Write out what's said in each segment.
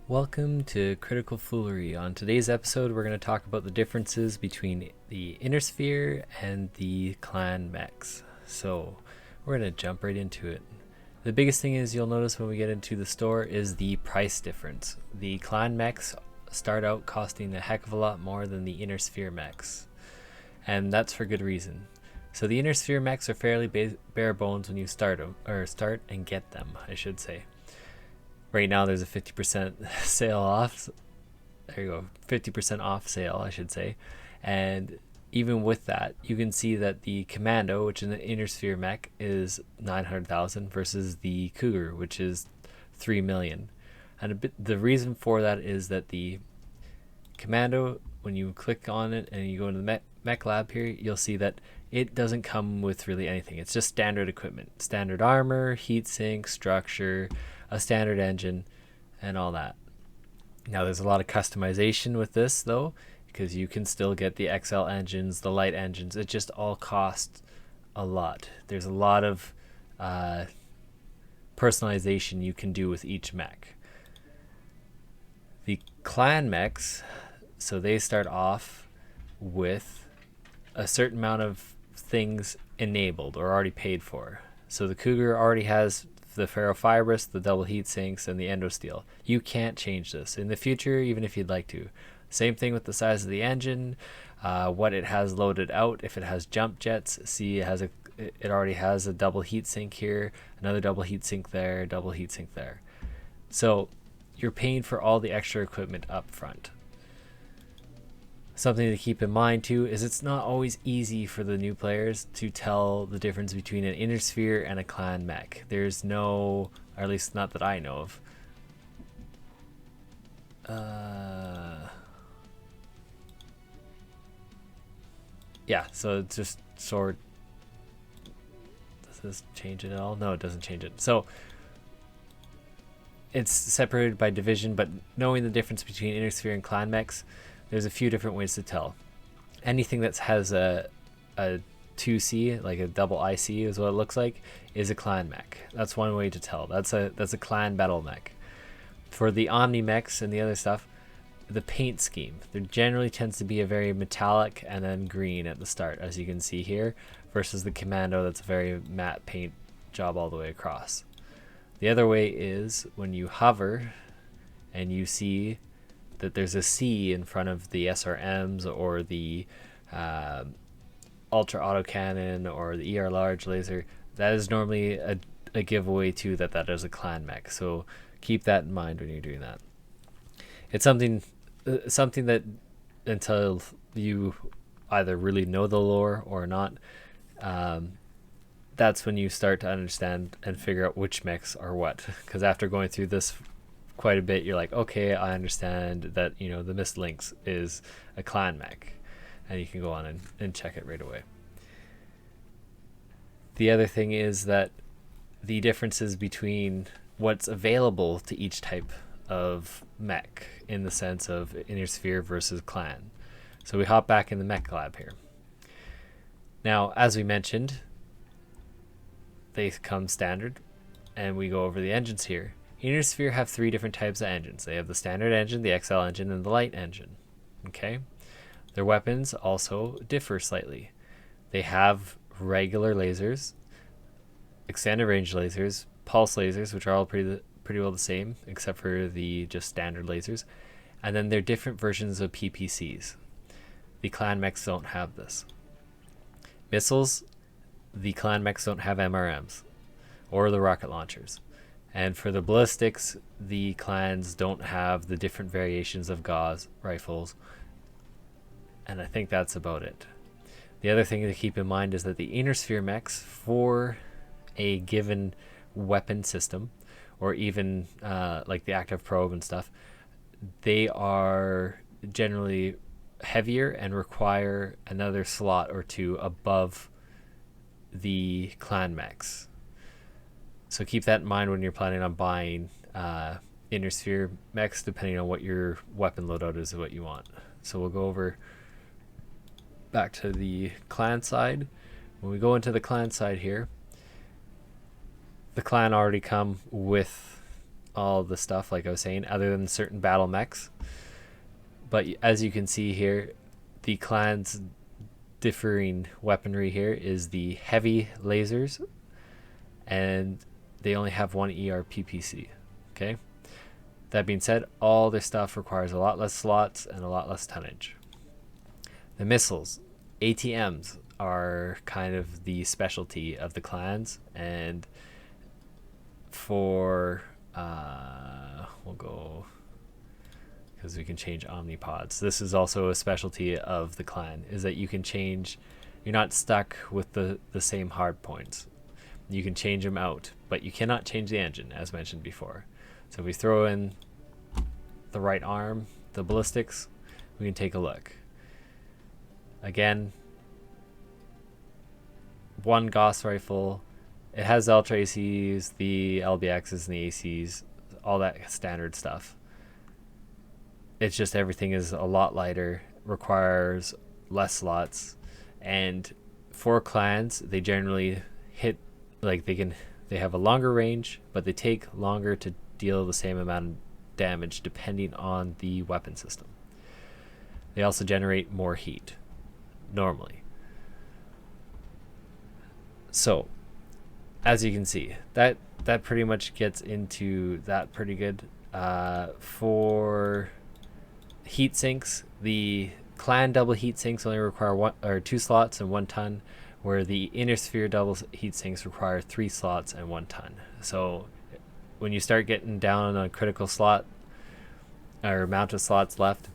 Welcome to Critical Foolery. On today's episode, we're going to talk about the differences between the Inner Sphere and the clan mechs. So, we're going to jump right into it. The biggest thing is you'll notice when we get into the store is the price difference. The clan mechs start out costing a heck of a lot more than the Inner Sphere mechs. And that's for good reason. So the Inner Sphere mechs are fairly bare bones when you start and get them, I should say. Right now there's a 50% sale off. There you go, 50% off sale, I should say. And even with that, you can see that the Commando, which is an Inner Sphere mech, is 900,000 versus the Cougar, which is 3 million. And the reason for that is that the Commando, when you click on it and you go into the Mech Lab here, you'll see that it doesn't come with really anything. It's just standard equipment, standard armor, heatsink, structure, a standard engine, and all that. Now there's a lot of customization with this though, because you can still get the XL engines, the light engines. It just all costs a lot. There's a lot of personalization you can do with each mech. The clan mechs, so they start off with a certain amount of things enabled or already paid for. So the Cougar already has the ferrofibrous, the double heat sinks, and the endosteel. You can't change this in the future, even if you'd like to. Same thing with the size of the engine, what it has loaded out. If it has jump jets, see it already has a double heat sink here, another double heat sink there, double heat sink there. So you're paying for all the extra equipment up front. Something to keep in mind too is it's not always easy for the new players to tell the difference between an Inner Sphere and a clan mech. There's no, or at least not that I know of. Yeah, so it's just sort. Does this change it at all? No, it doesn't change it. So it's separated by division, but knowing the difference between Inner Sphere and clan mechs, there's a few different ways to tell. Anything that has a 2C, like a double IC is what it looks like, is a clan mech. That's one way to tell. That's a clan battle mech. For the Omni mechs and the other stuff, the paint scheme, there generally tends to be a very metallic and then green at the start, as you can see here, versus the Commando that's a very matte paint job all the way across. The other way is when you hover and you see that there's a C in front of the SRMs or the Ultra Autocannon or the ER Large Laser. That is normally a giveaway too that is a clan mech. So keep that in mind when you're doing that. It's something that until you either really know the lore or not, that's when you start to understand and figure out which mechs are what. Because after going through this quite a bit, you're like, okay, I understand that, you know, the Mist Lynx is a clan mech, and you can go on and check it right away. The other thing is that the differences between what's available to each type of mech in the sense of Inner Sphere versus clan. So we hop back in the Mech Lab here. Now, as we mentioned, they come standard, and we go over the engines here. Inner Sphere have three different types of engines. They have the standard engine, the XL engine, and the light engine. Okay? Their weapons also differ slightly. They have regular lasers, extended range lasers, pulse lasers, which are all pretty well the same, except for the just standard lasers. And then they're different versions of PPCs. The clan mechs don't have this. Missiles, the clan mechs don't have MRMs or the rocket launchers. And for the ballistics, the clans don't have the different variations of gauze rifles. And I think that's about it. The other thing to keep in mind is that the Inner Sphere mechs, for a given weapon system, or even like the active probe and stuff, they are generally heavier and require another slot or two above the clan mechs. So keep that in mind when you're planning on buying Inner Sphere mechs, depending on what your weapon loadout is and what you want. So we'll go over back to the clan side. When we go into the clan side here, the clan already come with all the stuff like I was saying, other than certain battle mechs. But as you can see here, the clan's differing weaponry here is the heavy lasers, and they only have one ERPPC. Okay. That being said, all their stuff requires a lot less slots and a lot less tonnage. The missiles, ATMs, are kind of the specialty of the clans, and for we'll go, because we can change omnipods. This is also a specialty of the clan, is that you can change, you're not stuck with the same hard points. You can change them out, but you cannot change the engine, as mentioned before. So if we throw in the right arm, the ballistics, we can take a look. Again, one Gauss rifle. It has the Ultra ACs, the LBXs, and the ACs, all that standard stuff. It's just everything is a lot lighter, requires less slots, and for clans, they generally hit, like they have a longer range, but they take longer to deal the same amount of damage depending on the weapon system. They also generate more heat normally. So as you can see, that pretty much gets into that pretty good. For heat sinks, the clan double heat sinks only require 2 slots and 1 ton, where the inner sphere double heat sinks require 3 slots and 1 ton. So when you start getting down on a critical slot or amount of slots left,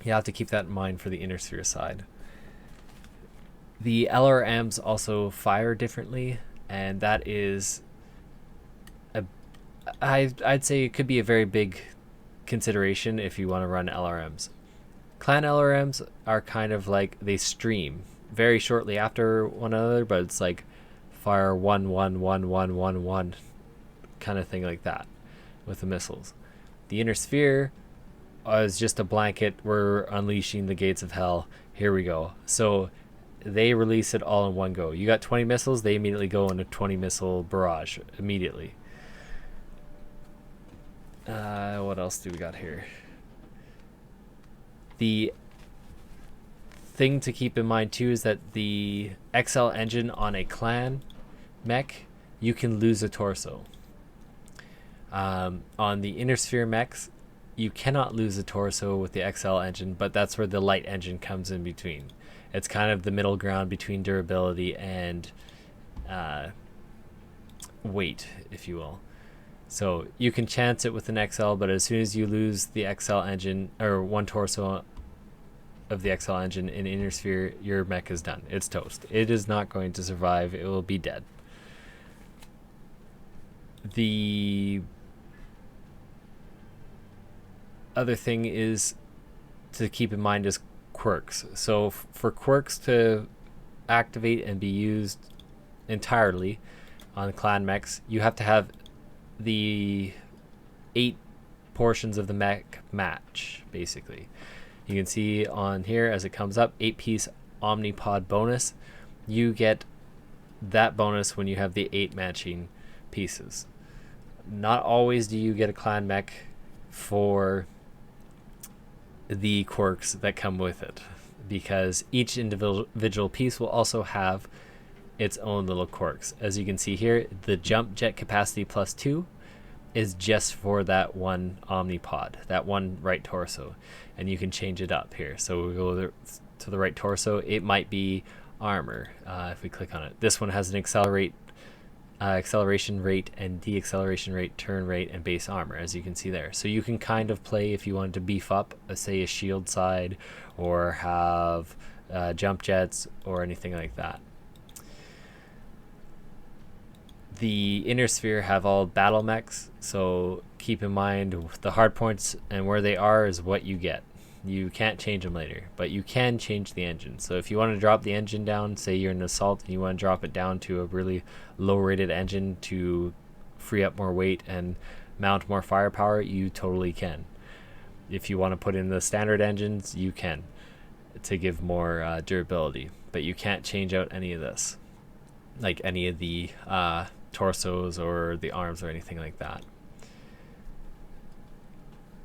you have to keep that in mind for the inner sphere side. The LRMs also fire differently, and that is I'd say it could be a very big consideration if you want to run LRMs. Clan LRMs are kind of like, they stream very shortly after one another, but it's like fire 1 1 1 1 1 1 kind of thing like that with the missiles. The inner sphere is just a blanket. We're unleashing the gates of hell. Here we go. So they release it all in one go. You got 20 missiles, they immediately go into 20 missile barrage immediately. What else do we got here? The thing to keep in mind too is that the XL engine on a clan mech, you can lose a torso. On the inner sphere mechs, you cannot lose a torso with the XL engine, but that's where the light engine comes in between. It's kind of the middle ground between durability and weight, if you will. So you can chance it with an XL, but as soon as you lose the XL engine, or one torso of the XL engine in inner sphere, your mech is done. It's toast. It is not going to survive. It will be dead. The other thing is to keep in mind is quirks. So for quirks to activate and be used entirely on clan mechs, you have to have the 8 portions of the mech match, basically. You can see on here as it comes up, 8-piece omnipod bonus. You get that bonus when you have the 8 matching pieces. Not always do you get a clan mech for the quirks that come with it, because each individual piece will also have its own little quirks. As you can see here, the jump jet capacity +2 is just for that one omnipod, that one right torso, and you can change it up here. So we go to the right torso, it might be armor. If we click on it, this one has an acceleration rate and deceleration rate, turn rate, and base armor, as you can see there. So you can kind of play if you wanted to beef up, say, a shield side, or have jump jets or anything like that. The inner sphere have all battle mechs, so keep in mind the hard points and where they are is what you get. You can't change them later, but you can change the engine. So if you want to drop the engine down, say you're in assault and you want to drop it down to a really low rated engine to free up more weight and mount more firepower, you totally can. If you want to put in the standard engines, you can, to give more durability, but you can't change out any of this, like any of the torsos or the arms or anything like that.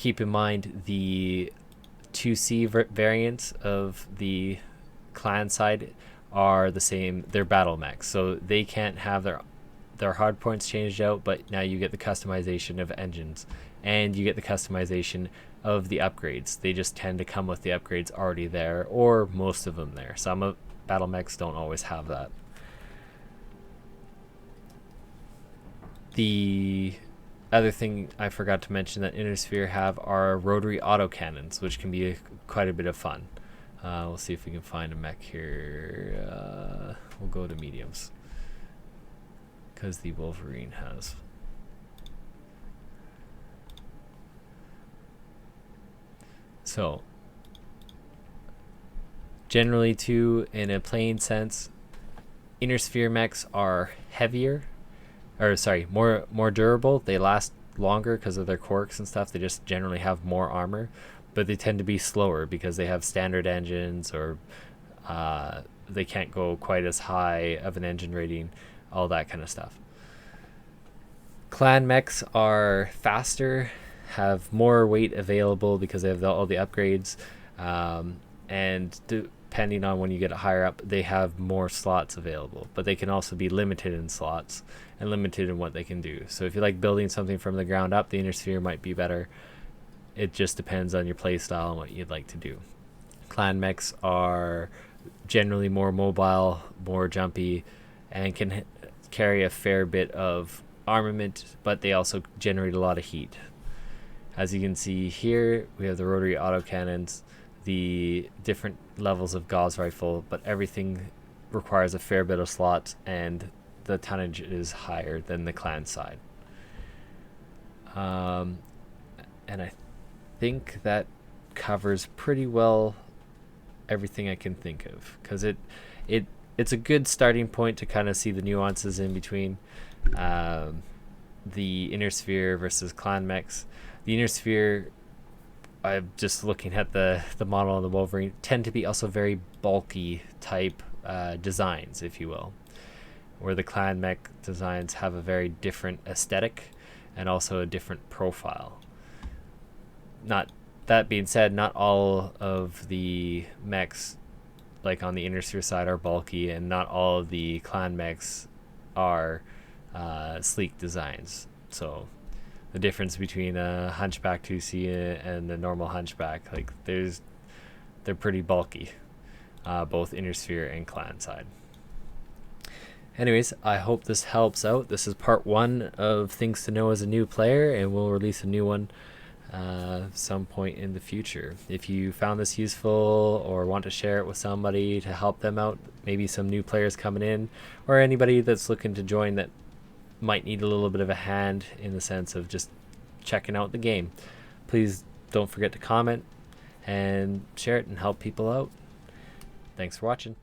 keep in mind the 2C variants of the clan side are the same. They're battle mechs, so they can't have their hard points changed out, but now you get the customization of engines and you get the customization of the upgrades. They just tend to come with the upgrades already there, or most of them there. Some of battle mechs don't always have that. The other thing I forgot to mention that Inner Sphere have are rotary autocannons, which can be quite a bit of fun. We'll see if we can find a mech here. We'll go to mediums, because the Wolverine has. So, generally too, in a plain sense, Inner Sphere mechs are heavier, or sorry, more durable. They last longer because of their quirks and stuff. They just generally have more armor, but they tend to be slower because they have standard engines, or they can't go quite as high of an engine rating, all that kind of stuff. Clan mechs are faster, have more weight available because they have all the upgrades, and depending on when you get it higher up, they have more slots available, but they can also be limited in slots and limited in what they can do. So if you like building something from the ground up, the Inner Sphere might be better. It just depends on your play style and what you'd like to do. Clan mechs are generally more mobile, more jumpy, and can carry a fair bit of armament, but they also generate a lot of heat. As you can see here, we have the rotary autocannons, the different levels of Gauss rifle, but everything requires a fair bit of slots, and the tonnage is higher than the clan side. And I think that covers pretty well everything I can think of, because it's a good starting point to kind of see the nuances in between the Inner Sphere versus clan mechs. The Inner Sphere, I'm just looking at the model of the Wolverine, tend to be also very bulky type designs, if you will, where the clan mech designs have a very different aesthetic and also a different profile. Not that being said, not all of the mechs, like on the Inner Sphere side, are bulky, and not all of the clan mechs are sleek designs. So the difference between a hunchback 2C and a normal hunchback, like they're pretty bulky, both Inner Sphere and clan side. Anyways, I hope this helps out. This is part 1 of things to know as a new player, and we'll release a new one some point in the future. If you found this useful or want to share it with somebody to help them out, maybe some new players coming in, or anybody that's looking to join that might need a little bit of a hand in the sense of just checking out the game, please don't forget to comment and share it and help people out. Thanks for watching.